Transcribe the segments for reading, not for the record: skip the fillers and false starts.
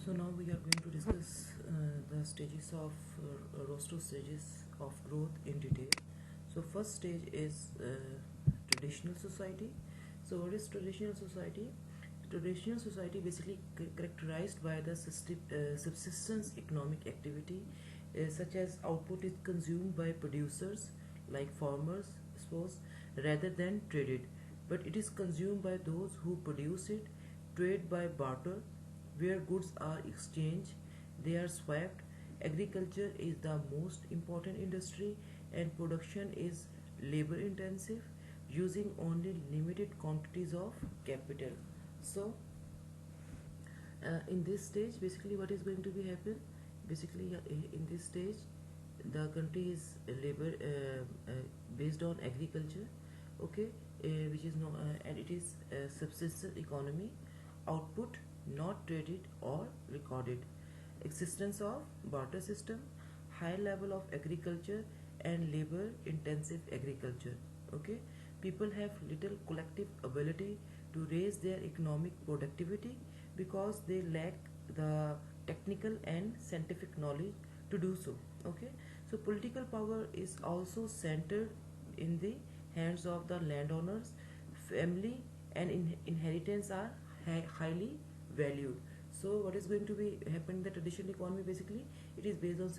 So now we are going to discuss the stages of Rostow stages of growth in detail. So first stage is traditional society. So what is traditional society? Traditional society basically characterized by the subsistence economic activity, such as output is consumed by producers like farmers, suppose, rather than traded, but it is consumed by those who produce it, trade by barter, where goods are exchanged, they are swapped. Agriculture is the most important industry and production is labor intensive, using only limited quantities of capital. So, in this stage, basically, what is going to be happen? Basically, in this stage, the country is labor based on agriculture, okay, which is no, and it is subsistence economy, output not traded or recorded, existence of barter system, high level of agriculture and labor intensive agriculture. Okay, people have little collective ability to raise their economic productivity because they lack the technical and scientific knowledge to do so. Okay, so political power is also centered in the hands of the landowners. Family and inheritance are highly valued. So what is going to be happen in the traditional economy? Basically, it is based on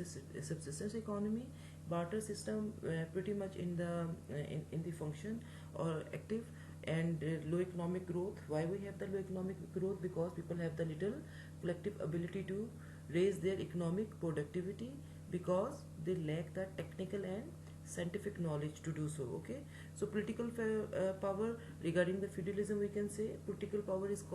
subsistence economy, barter system, pretty much in the function or active, and low economic growth. Why we have the low economic growth? Because people have the little collective ability to raise their economic productivity because they lack the technical and scientific knowledge to do so. Okay, so political power, regarding the feudalism, we can say political power is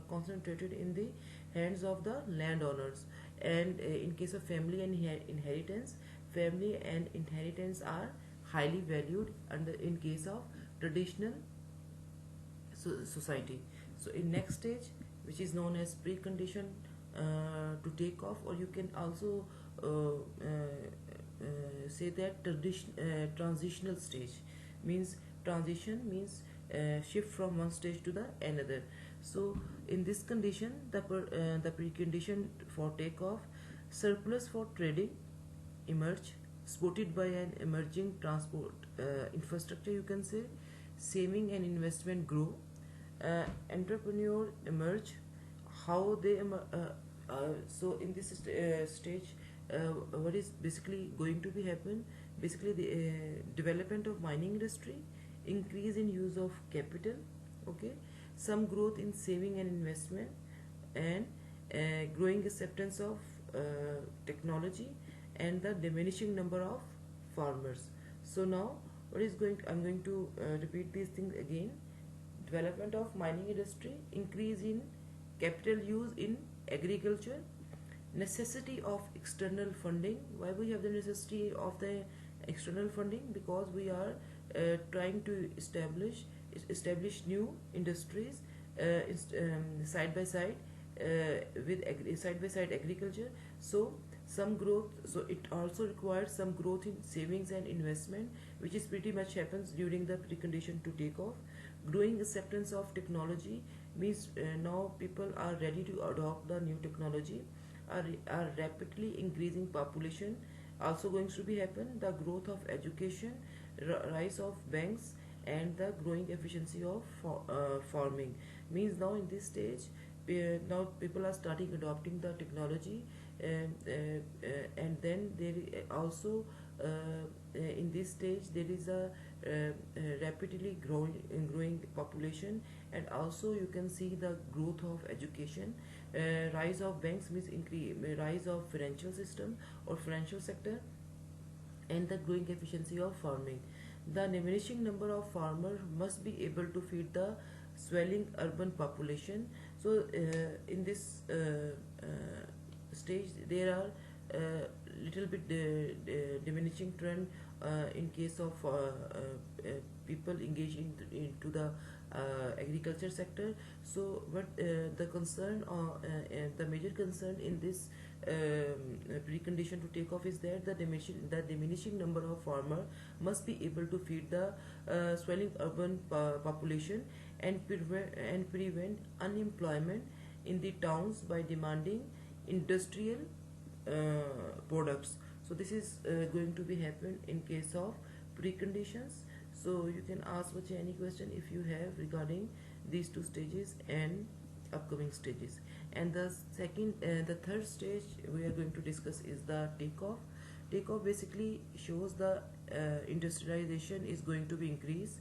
concentrated in the hands of the landowners, and in case of family and inheritance, family and inheritance are highly valued, and in case of traditional society. So in next stage, which is known as precondition to take off, or you can also say that transitional stage means transition means shift from one stage to the another. So in this condition, the precondition for takeoff, surplus for trading emerge, supported by an emerging transport infrastructure, you can say, saving and investment grow, entrepreneur emerge. How they so in this stage, what is basically going to be happen? Basically the development of mining industry, increase in use of capital, okay, some growth in saving and investment, and growing acceptance of technology, and the diminishing number of farmers. So now what is going I'm going to repeat these things again. Development of mining industry, increase in capital use in agriculture, necessity of external funding. Why we have the necessity of the external funding? Because we are trying to establish new industries side by side with side by side agriculture. So some growth, so it also requires some growth in savings and investment, which is pretty much happens during the precondition to take off. Growing acceptance of technology means now people are ready to adopt the new technology. Are rapidly increasing population also going to be happen. The growth of education, rise of banks, and the growing efficiency of farming means now in this stage, now people are starting adopting the technology, and then there also in this stage there is a rapidly growing population, and also you can see the growth of education, rise of banks means rise of financial system or financial sector, and the growing efficiency of farming. The diminishing number of farmers must be able to feed the swelling urban population. So in this stage there are little bit diminishing trend in case of people engaging into the agriculture sector. So what the concern or the major concern in this precondition to take off is that the diminishing number of farmers must be able to feed the swelling urban population, and prevent unemployment in the towns by demanding industrial products. So this is going to be happen in case of preconditions. So you can ask Vache any question if you have regarding these two stages and upcoming stages. And the third stage we are going to discuss is the takeoff. Takeoff basically shows the industrialization is going to be increased,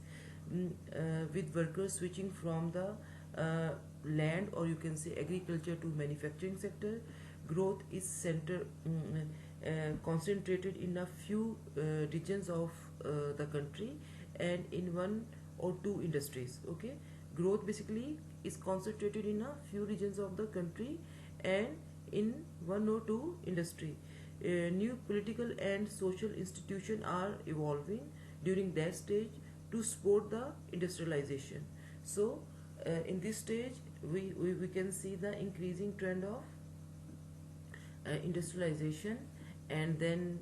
with workers switching from the land, or you can say agriculture, to manufacturing sector. Growth is concentrated in a few regions of the country and in one or two industries. Okay, growth basically is concentrated in a few regions of the country and in one or two industry. New political and social institutions are evolving during that stage to support the industrialization. So in this stage we can see the increasing trend of industrialization, and then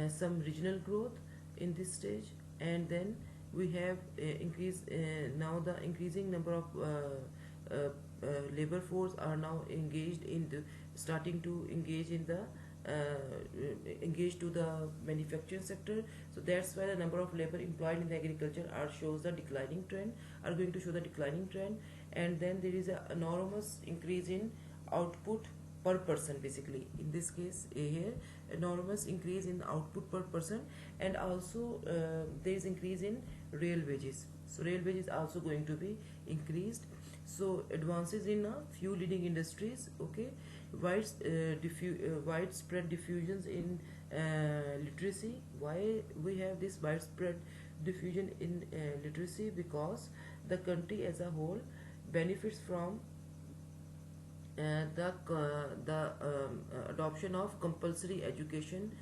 some regional growth in this stage, and then we have now the increasing number of labor force are now engaged in the starting to engage in the engaged to the manufacturing sector. So that's why the number of labor employed in the agriculture shows the declining trend, are going to show the declining trend. And then there is an enormous increase in output per person, basically in this case here enormous increase in output per person. And also there is increase in real wages, so real wages also going to be increased. So advances in a few leading industries. Okay, widespread diffusions in literacy. Why we have this widespread diffusion in literacy? Because the country as a whole benefits from the adoption of compulsory education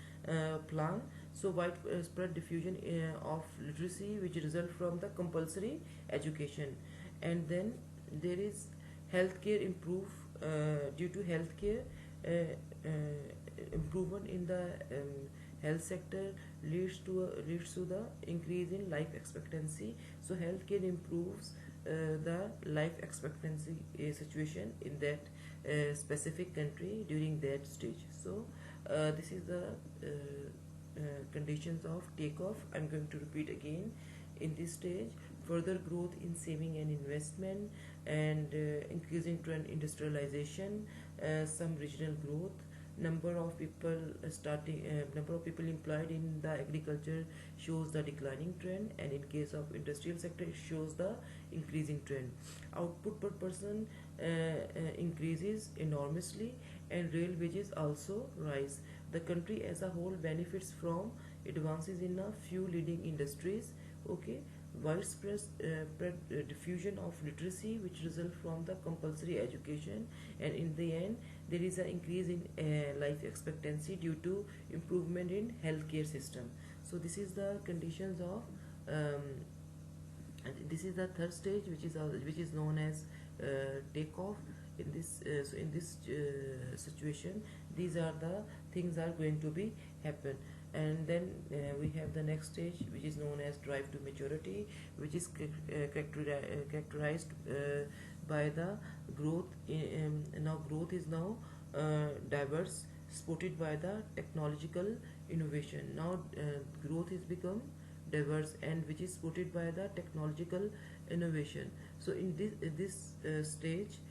plan. So widespread diffusion of literacy which result from the compulsory education. And then there is healthcare improve due to healthcare improvement in the health sector leads to the increase in life expectancy. So healthcare improves the life expectancy situation in that specific country during that stage. So this is the conditions of takeoff. I'm going to repeat again. In this stage, further growth in saving and investment, and increasing trend industrialization, some regional growth, number of people employed in the agriculture shows the declining trend, and in case of industrial sector it shows the increasing trend. Output per person increases enormously, and real wages also rise. The country as a whole benefits from advances in a few leading industries. Okay, widespread diffusion of literacy which result from the compulsory education, and in the end there is an increase in life expectancy due to improvement in healthcare system. So this is the conditions of and this is the third stage, which is known as takeoff. In this situation, these are the things are going to be happen. And then we have the next stage, which is known as drive to maturity, which is characterized by the growth. Now growth is now diverse, supported by the technological innovation. Now growth is become diverse, and which is supported by the technological innovation. So in this stage,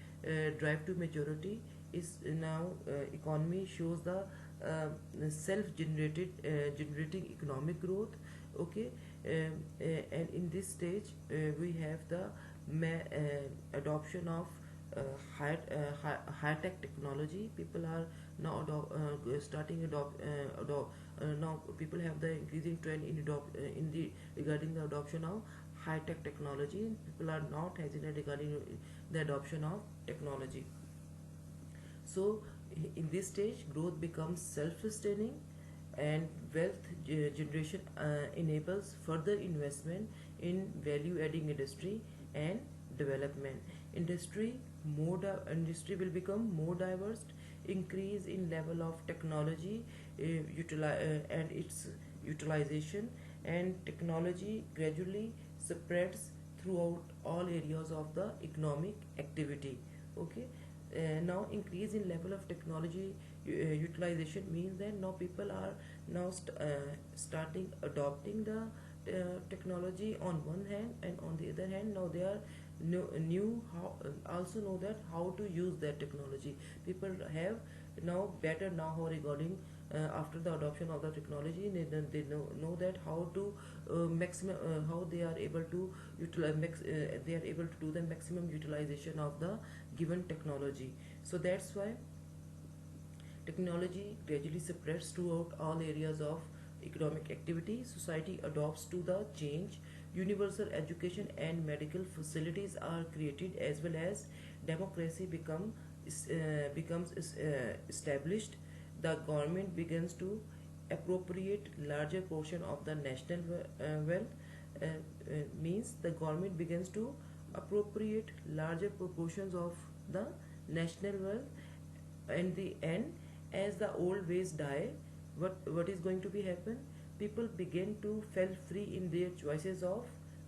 drive to maturity is now economy shows the self-generated generating economic growth. Okay, and in this stage we have the adoption of high-tech technology. People are now now people have the increasing trend in regarding the adoption of high-tech technology. People are not hesitant regarding the adoption of technology. So in this stage, growth becomes self-sustaining, and wealth generation enables further investment in value-adding industry and development. Industry will become more diverse, increase in level of technology and its utilization, and technology gradually spreads throughout all areas of the economic activity. Okay, Now increase in level of technology utilization means that now people are now starting adopting the technology on one hand, and on the other hand now they are new how also know that how to use that technology. People have now better know-how regarding after the adoption of the technology. They know that how to maximum how they are able to utilize they are able to do the maximum utilization of the given technology. So that's why technology gradually spreads throughout all areas of economic activity. Society adopts to the change. Universal education and medical facilities are created, as well as democracy becomes established. The government begins to appropriate larger portion of the national wealth. Means the government begins to appropriate larger proportions of the national wealth. And the end, as the old ways die, what is going to be happen? People begin to feel free in their choices of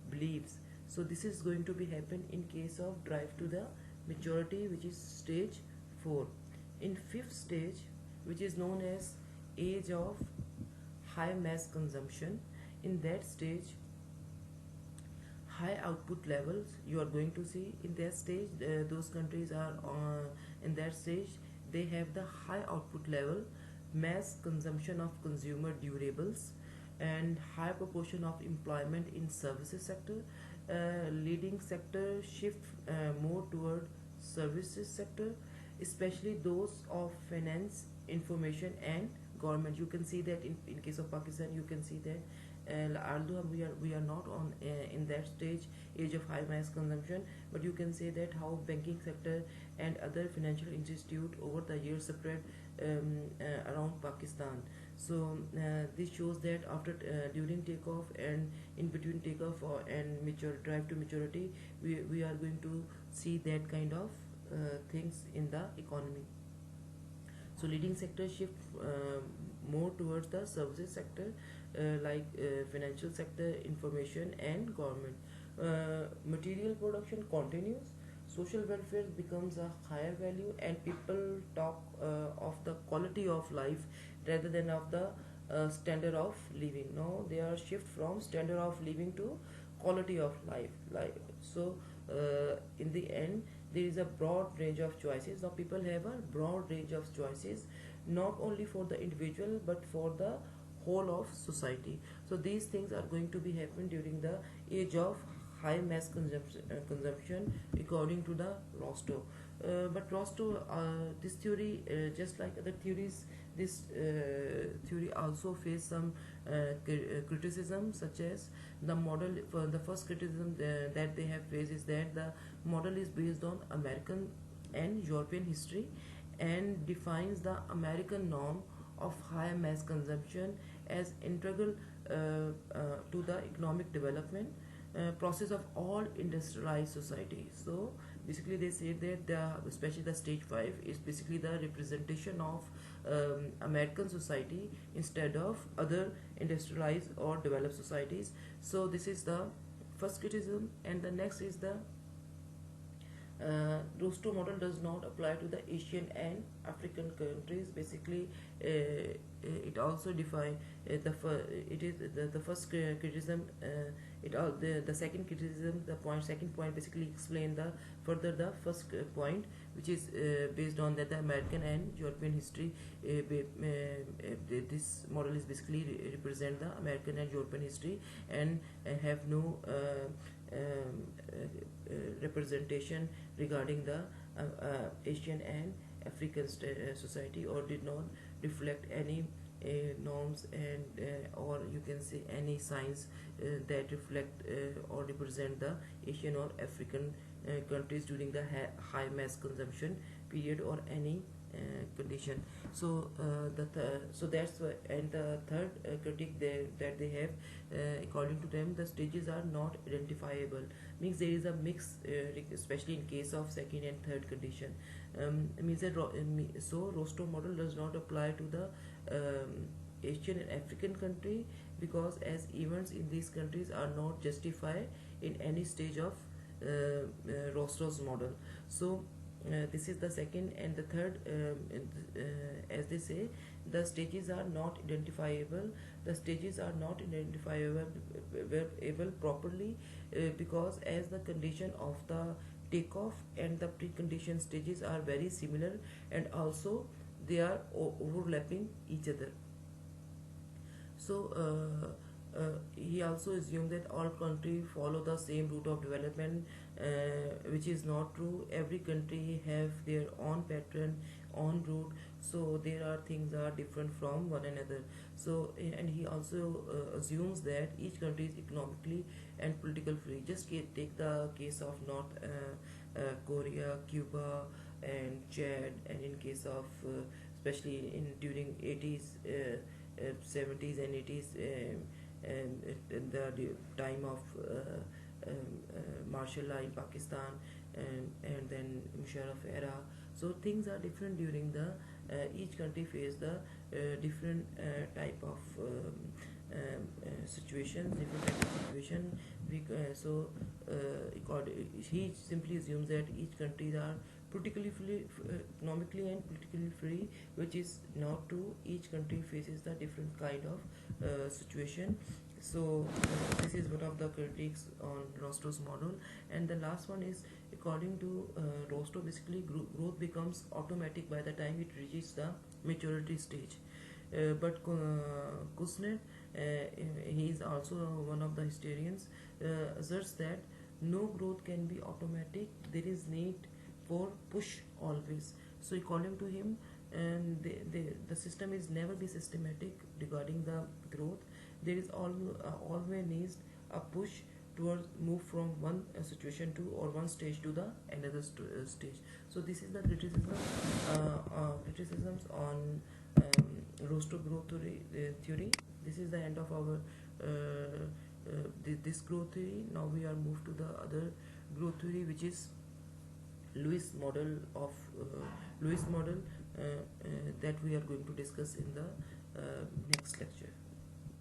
beliefs. So this is going to be happen in case of drive to the maturity, which is stage 4. In fifth stage, which is known as age of high mass consumption, in that stage high output levels you are going to see. In that stage those countries are in that stage they have the high output level, mass consumption of consumer durables, and high proportion of employment in services sector. Leading sector shift more toward services sector, especially those of finance, information, and government. You can see that in case of Pakistan, you can see that although we are not on in that stage age of high mass consumption, but you can say that how banking sector and other financial institute over the years spread around Pakistan. So this shows that after during takeoff and in between takeoff and drive to maturity, we are going to see that kind of things in the economy. So leading sector shift more towards the services sector, like financial sector, information, and government. Material production continues. Social welfare becomes a higher value, and people talk of the quality of life rather than of the standard of living. Now they are shift from standard of living to quality of life. So, in the end, there is a broad range of choices. Now people have a broad range of choices, not only for the individual but for the whole of society. So these things are going to be happen during the age of high mass consumption according to the Rostow. But Rostow, this theory, just like other theories, this theory also face some criticism, such as the model. For the first criticism that they have faced is that the model is based on American and European history and defines the American norm of high mass consumption as integral to the economic development process of all industrialized societies. So basically they say that especially the stage 5 is basically the representation of American society instead of other industrialized or developed societies. So this is the first criticism, and the next is the Rostow model does not apply to the Asian and African countries. Basically, it also define it is the first criticism. The second criticism, second point basically explain the further the first point, which is based on that the American and European history. This model is basically represent the American and European history and have no representation regarding the Asian and African society, or did not reflect any norms and or you can say any signs that reflect or represent the Asian or African countries during the high mass consumption period or any condition. So so that's why. And the third critique that they have, according to them, the stages are not identifiable. Means there is a mix, especially in case of second and third condition. Means that so Rostow model does not apply to the Asian and African country, because as events in these countries are not justified in any stage of Rostow's model. So This is the second and the third. As they say, the stages are not identifiable. The stages are not identifiable properly because as the condition of the takeoff and the precondition stages are very similar, and also they are overlapping each other. So he also assumed that all countries follow the same route of development, which is not true. Every country have their own pattern, own route. So there are things are different from one another. So and he also assumes that each country is economically and political free. Just take the case of North Korea, Cuba, and Chad, and in case of especially in during 80s. 70s and 80s in the time of martial law in Pakistan, and then Musharraf era. So things are different during the each country face the different type of situations, different type of situation. He simply assumes that each countries are politically free, economically and politically free, which is not true. Each country faces the different kind of situation. So this is one of the critiques on Rostow's model. And the last one is, according to Rostow, basically growth becomes automatic by the time it reaches the maturity stage. But Kuznets, he is also one of the historians, asserts that no growth can be automatic. There is need for push always. So according to him, and the system is never be systematic regarding the growth. There is always needs a push towards move from one situation to or one stage to the another stage. So this is the criticisms on Rostow growth theory. This is the end of our this growth theory. Now we are moved to the other growth theory, which is Lewis model of that we are going to discuss in the next lecture.